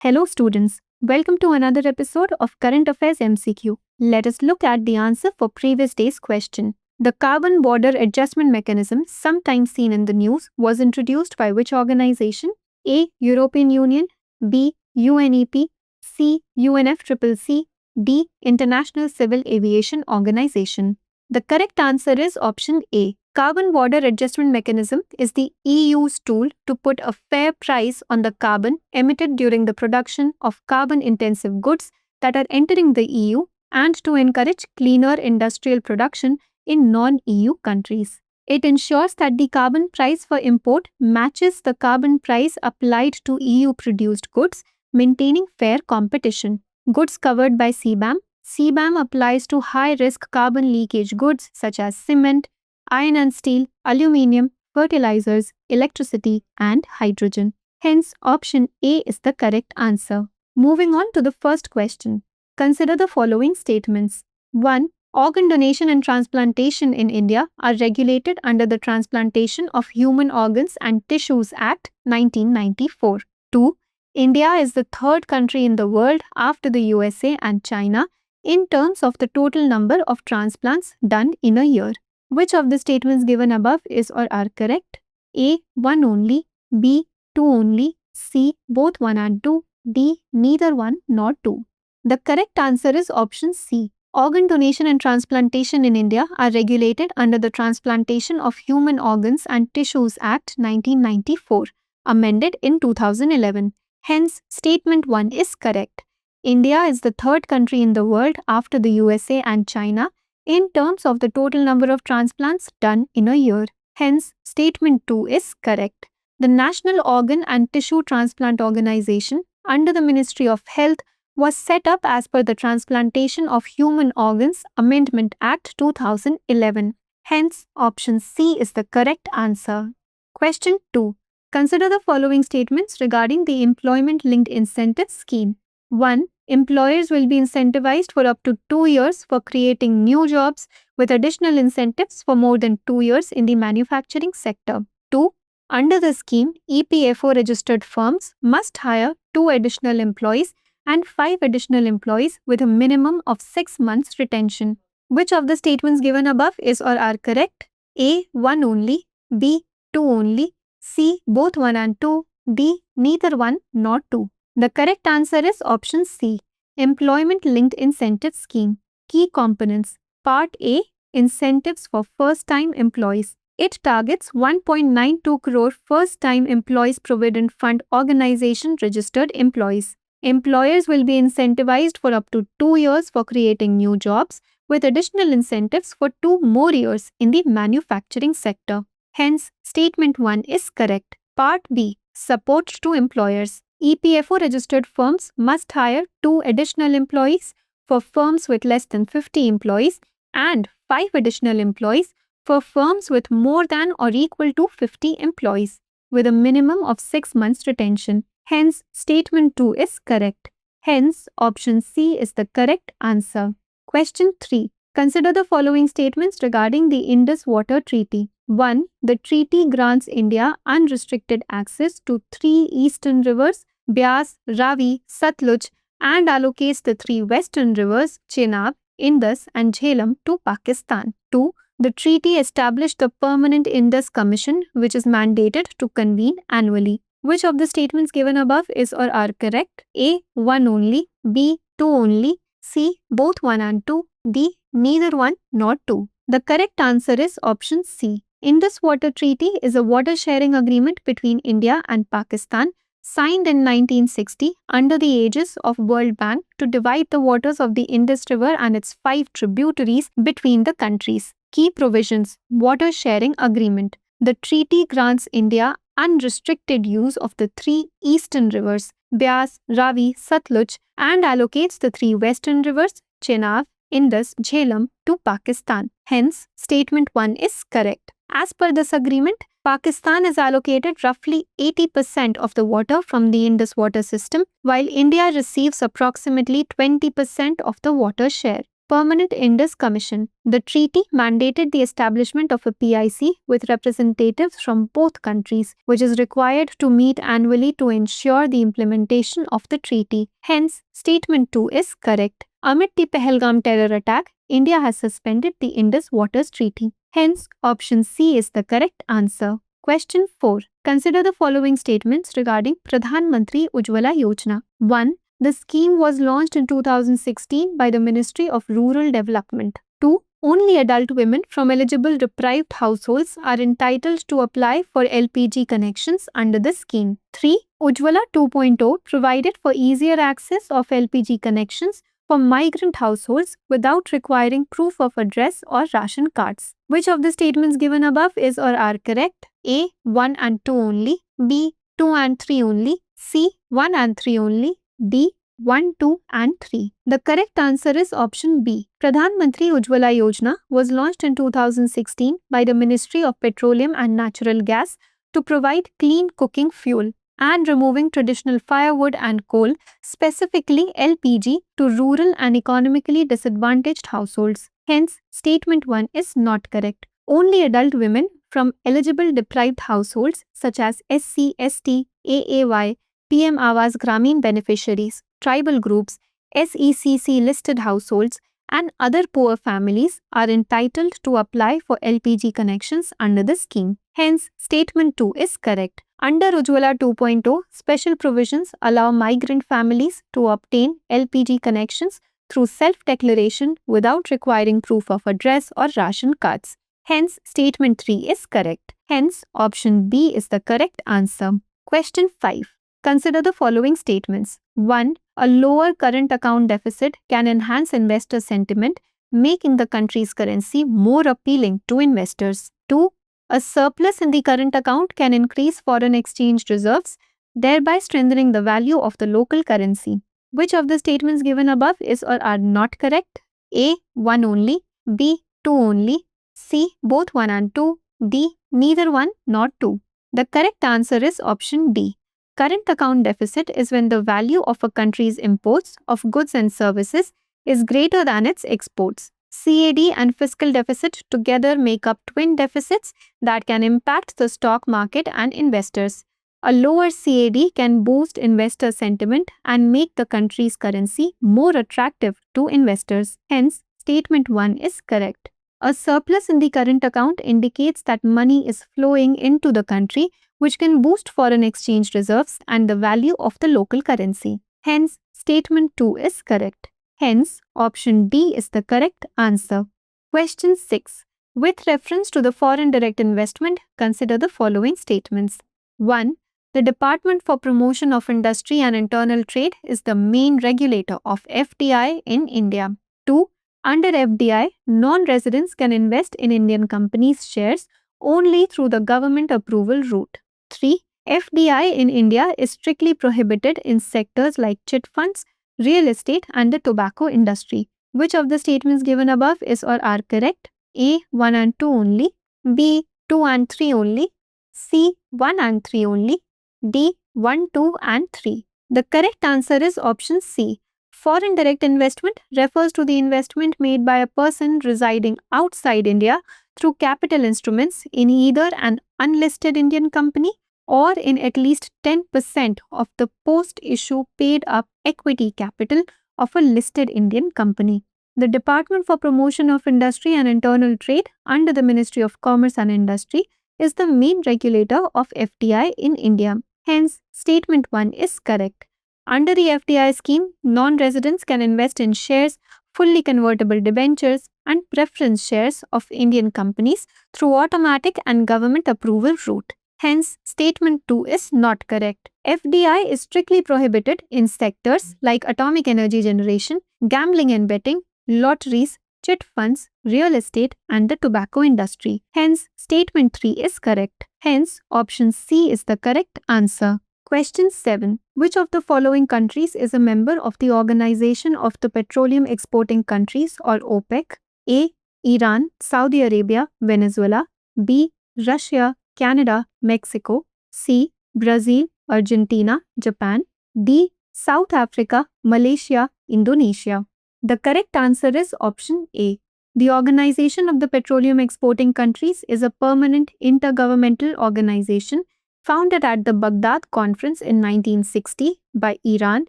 Hello students, welcome to another episode of Current Affairs MCQ. Let us look at the answer for previous day's question. The Carbon Border Adjustment Mechanism, sometimes seen in the news, was introduced by which organization? A. European Union, B. UNEP, C. UNFCCC, D. International Civil Aviation Organization. The correct answer is option A. Carbon Border Adjustment Mechanism is the EU's tool to put a fair price on the carbon emitted during the production of carbon-intensive goods that are entering the EU and to encourage cleaner industrial production in non-EU countries. It ensures that the carbon price for import matches the carbon price applied to EU-produced goods, maintaining fair competition. Goods covered by CBAM. CBAM applies to high-risk carbon leakage goods such as cement, iron and steel, aluminium, fertilizers, electricity, and hydrogen. Hence, option A is the correct answer. Moving on to the first question. Consider the following statements. 1. Organ donation and transplantation in India are regulated under the Transplantation of Human Organs and Tissues Act 1994. 2. India is the third country in the world after the USA and China in terms of the total number of transplants done in a year. Which of the statements given above is or are correct? A. 1 only, B. 2 only, C. Both 1 and 2, D. Neither 1 nor 2. The correct answer is option C. Organ donation and transplantation in India are regulated under the Transplantation of Human Organs and Tissues Act 1994, amended in 2011. Hence, statement 1 is correct. India is the third country in the world after the USA and China in terms of the total number of transplants done in a year. Hence, statement 2 is correct. The National Organ and Tissue Transplant Organization under the Ministry of Health was set up as per the Transplantation of Human Organs Amendment Act 2011. Hence, option C is the correct answer. Question 2. Consider the following statements regarding the Employment-Linked Incentive Scheme. 1. Employers will be incentivized for up to 2 years for creating new jobs with additional incentives for more than 2 years in the manufacturing sector. 2. Under the scheme, EPFO registered firms must hire 2 additional employees and 5 additional employees with a minimum of 6 months retention. Which of the statements given above is or are correct? A. 1 only, B. 2 only, C. Both 1 and 2, D. Neither 1 nor 2. The correct answer is option C. Employment-Linked Incentive Scheme. Key components. Part A. Incentives for first-time employees. It targets 1.92 crore first-time employees Provident Fund Organization registered employees. Employers will be incentivized for up to 2 years for creating new jobs with additional incentives for 2 more years in the manufacturing sector. Hence, statement 1 is correct. Part B. Support to employers. EPFO registered firms must hire 2 additional employees for firms with less than 50 employees and 5 additional employees for firms with more than or equal to 50 employees with a minimum of 6 months retention. Hence, statement 2 is correct. Hence, option C is the correct answer. Question 3. Consider the following statements regarding the Indus Water Treaty. 1. The treaty grants India unrestricted access to 3 eastern rivers, Beas, Ravi, Satluj, and allocates the 3 western rivers, Chenab, Indus, and Jhelum, to Pakistan. 2. The treaty established the Permanent Indus Commission, which is mandated to convene annually. Which of the statements given above is or are correct? A. 1 only, B. 2 only, C. Both 1 and 2, D. Neither 1 nor 2. The correct answer is option C. Indus Water Treaty is a water-sharing agreement between India and Pakistan signed in 1960 under the aegis of World Bank to divide the waters of the Indus River and its 5 tributaries between the countries. Key provisions. Water Sharing Agreement. The treaty grants India unrestricted use of the 3 eastern rivers, Beas, Ravi, Satluj, and allocates the 3 western rivers, Chenab, Indus, Jhelum, to Pakistan. Hence, statement 1 is correct. As per this agreement, Pakistan is allocated roughly 80% of the water from the Indus water system, while India receives approximately 20% of the water share. Permanent Indus Commission. The treaty mandated the establishment of a PIC with representatives from both countries, which is required to meet annually to ensure the implementation of the treaty. Hence, statement 2 is correct. Amid the 𝐿𝐴HGAM terror attack, India has suspended the Indus Waters Treaty. Hence, option C is the correct answer. Question 4. Consider the following statements regarding Pradhan Mantri Ujjwala Yojana. 1. The scheme was launched in 2016 by the Ministry of Rural Development. 2. Only adult women from eligible deprived households are entitled to apply for LPG connections under the scheme. 3. Ujjwala 2.0 provided for easier access of LPG connections for migrant households without requiring proof of address or ration cards. Which of the statements given above is or are correct? A. 1 and 2 only. B. 2 and 3 only. C. 1 and 3 only. D. 1, 2 and 3. The correct answer is option B. Pradhan Mantri Ujjwala Yojana was launched in 2016 by the Ministry of Petroleum and Natural Gas to provide clean cooking fuel and removing traditional firewood and coal, specifically LPG, to rural and economically disadvantaged households. Hence, statement 1 is not correct. Only adult women from eligible deprived households such as SC, ST, AAY, PM Awas Gramin beneficiaries, tribal groups, SECC listed households, and other poor families are entitled to apply for LPG connections under the scheme. Hence, statement 2 is correct. Under Ujjwala 2.0, special provisions allow migrant families to obtain LPG connections through self-declaration without requiring proof of address or ration cards. Hence, statement 3 is correct. Hence, option B is the correct answer. Question 5. Consider the following statements. 1. A lower current account deficit can enhance investor sentiment, making the country's currency more appealing to investors. 2. A surplus in the current account can increase foreign exchange reserves, thereby strengthening the value of the local currency. Which of the statements given above is or are not correct? A. 1 only. B. 2 only. C. Both 1 and 2. D. Neither 1 nor 2. The correct answer is option D. Current account deficit is when the value of a country's imports of goods and services is greater than its exports. CAD and fiscal deficit together make up twin deficits that can impact the stock market and investors. A lower CAD can boost investor sentiment and make the country's currency more attractive to investors. Hence, statement 1 is correct. A surplus in the current account indicates that money is flowing into the country, which can boost foreign exchange reserves and the value of the local currency. Hence, statement 2 is correct. Hence, option D is the correct answer. Question 6. With reference to the foreign direct investment, consider the following statements. 1. The Department for Promotion of Industry and Internal Trade is the main regulator of FDI in India. 2. Under FDI, non-residents can invest in Indian companies' shares only through the government approval route. 3. FDI in India is strictly prohibited in sectors like chit funds, real estate and the tobacco industry. Which of the statements given above is or are correct? A. 1 and 2 only. B. 2 and 3 only. C. 1 and 3 only. D. 1, 2 and 3. The correct answer is option C. Foreign direct investment refers to the investment made by a person residing outside India through capital instruments in either an unlisted Indian company or in at least 10% of the post-issue paid-up equity capital of a listed Indian company. The Department for Promotion of Industry and Internal Trade under the Ministry of Commerce and Industry is the main regulator of FDI in India. Hence, statement 1 is correct. Under the FDI scheme, non-residents can invest in shares, fully convertible debentures, and preference shares of Indian companies through automatic and government approval route. Hence, statement 2 is not correct. FDI is strictly prohibited in sectors like atomic energy generation, gambling and betting, lotteries, chit funds, real estate, and the tobacco industry. Hence, statement 3 is correct. Hence, option C is the correct answer. Question 7. Which of the following countries is a member of the Organization of the Petroleum Exporting Countries or OPEC? A. Iran, Saudi Arabia, Venezuela. B. Russia, Canada, Mexico. C. Brazil, Argentina, Japan. D. South Africa, Malaysia, Indonesia. The correct answer is option A. The Organization of the Petroleum Exporting Countries is a permanent intergovernmental organization founded at the Baghdad Conference in 1960 by Iran,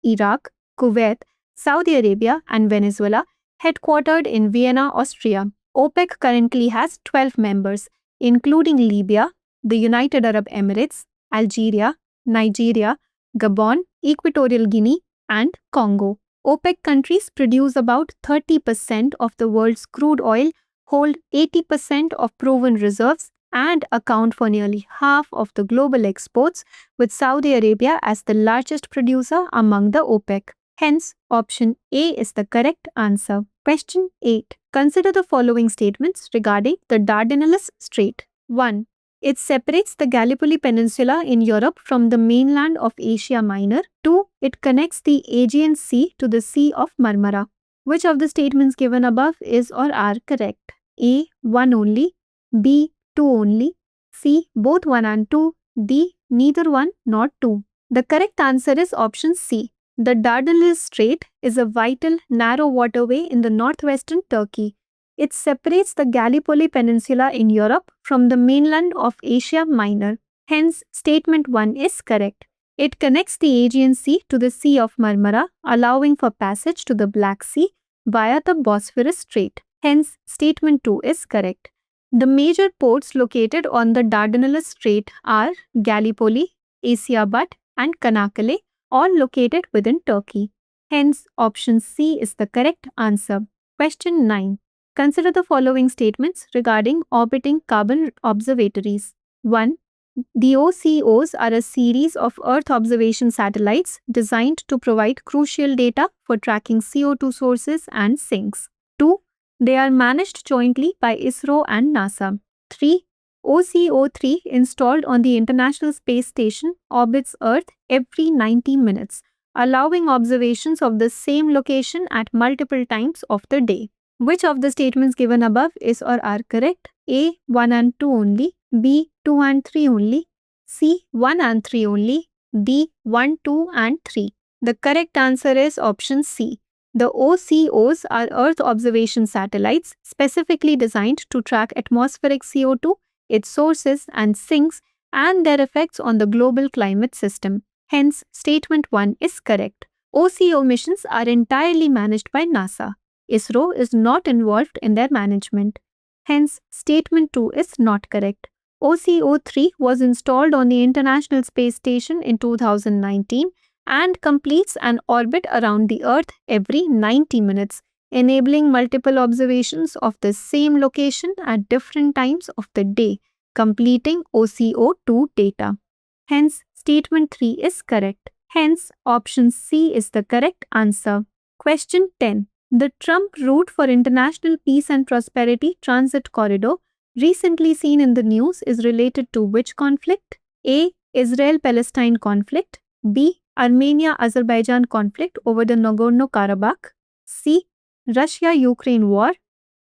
Iraq, Kuwait, Saudi Arabia, and Venezuela, headquartered in Vienna, Austria. OPEC currently has 12 members, including Libya, the United Arab Emirates, Algeria, Nigeria, Gabon, Equatorial Guinea, and Congo. OPEC countries produce about 30% of the world's crude oil, hold 80% of proven reserves, and account for nearly half of the global exports, with Saudi Arabia as the largest producer among the OPEC. Hence, option A is the correct answer. Question 8. Consider the following statements regarding the Dardanelles Strait. 1. It separates the Gallipoli Peninsula in Europe from the mainland of Asia Minor. 2. It connects the Aegean Sea to the Sea of Marmara. Which of the statements given above is or are correct? A. 1 only. B. 2 only. C. Both 1 and 2. D. Neither 1 nor 2. The correct answer is option C. The Dardanelles Strait is a vital narrow waterway in the northwestern Turkey. It separates the Gallipoli Peninsula in Europe from the mainland of Asia Minor. Hence, statement 1 is correct. It connects the Aegean Sea to the Sea of Marmara, allowing for passage to the Black Sea via the Bosphorus Strait. Hence, statement 2 is correct. The major ports located on the Dardanelles Strait are Gallipoli, Asiabat, and Çanakkale, all located within Turkey. Hence, option C is the correct answer. Question 9. Consider the following statements regarding orbiting carbon observatories. 1. The OCOs are a series of Earth observation satellites designed to provide crucial data for tracking CO2 sources and sinks. 2. They are managed jointly by ISRO and NASA. 3. OCO-3 installed on the International Space Station orbits Earth every 90 minutes, allowing observations of the same location at multiple times of the day. Which of the statements given above is or are correct? A. 1 and 2 only. B. 2 and 3 only. C. 1 and 3 only. D. 1, 2 and 3. The correct answer is option C. The OCOs are Earth observation satellites specifically designed to track atmospheric CO2, its sources and sinks, and their effects on the global climate system. Hence, statement 1 is correct. OCO missions are entirely managed by NASA. ISRO is not involved in their management. Hence, statement 2 is not correct. OCO-3 was installed on the International Space Station in 2019 and completes an orbit around the Earth every 90 minutes, enabling multiple observations of the same location at different times of the day, completing OCO-2 data. Hence, statement 3 is correct. Hence, option C is the correct answer. Question 10. The Trump Route for International Peace and Prosperity Transit Corridor, recently seen in the news, is related to which conflict? A. Israel-Palestine conflict. B. Armenia-Azerbaijan conflict over the Nagorno-Karabakh. C. Russia-Ukraine war.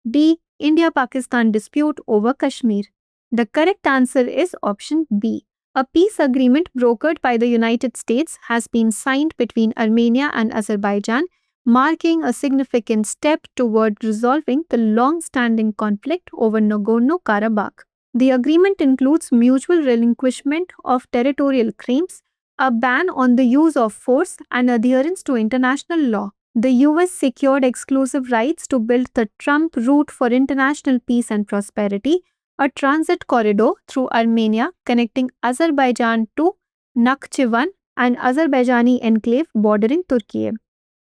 D. India-Pakistan dispute over Kashmir. The correct answer is option B. A peace agreement brokered by the United States has been signed between Armenia and Azerbaijan, marking a significant step toward resolving the long-standing conflict over Nagorno-Karabakh. The agreement includes mutual relinquishment of territorial claims, a ban on the use of force, and adherence to international law. The US secured exclusive rights to build the Trump Route for International Peace and Prosperity, a transit corridor through Armenia connecting Azerbaijan to Nakhchivan, an Azerbaijani enclave bordering Turkey.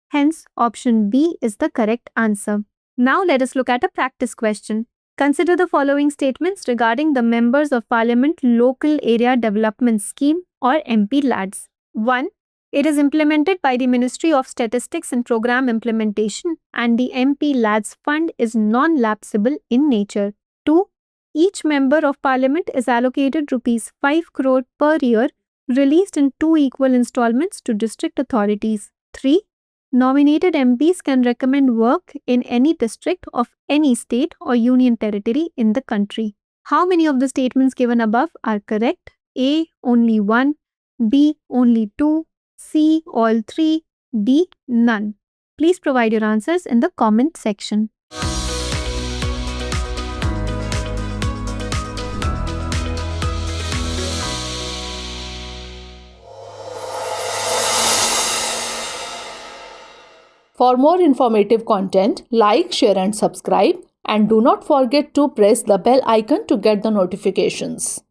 Hence, option B is the correct answer. Now let us look at a practice question. Consider the following statements regarding the Members of Parliament Local Area Development Scheme or MP-LADS. 1. It is implemented by the Ministry of Statistics and Program Implementation, and the MP-LADS fund is non-lapsable in nature. 2. Each Member of Parliament is allocated Rs 5 crore per year, released in 2 equal installments to district authorities. 3. Nominated MPs can recommend work in any district of any state or union territory in the country. How many of the statements given above are correct? A. Only 1. B. Only 2. C. All 3. D. None. Please provide your answers in the comment section. For more informative content, like, share and subscribe, and do not forget to press the bell icon to get the notifications.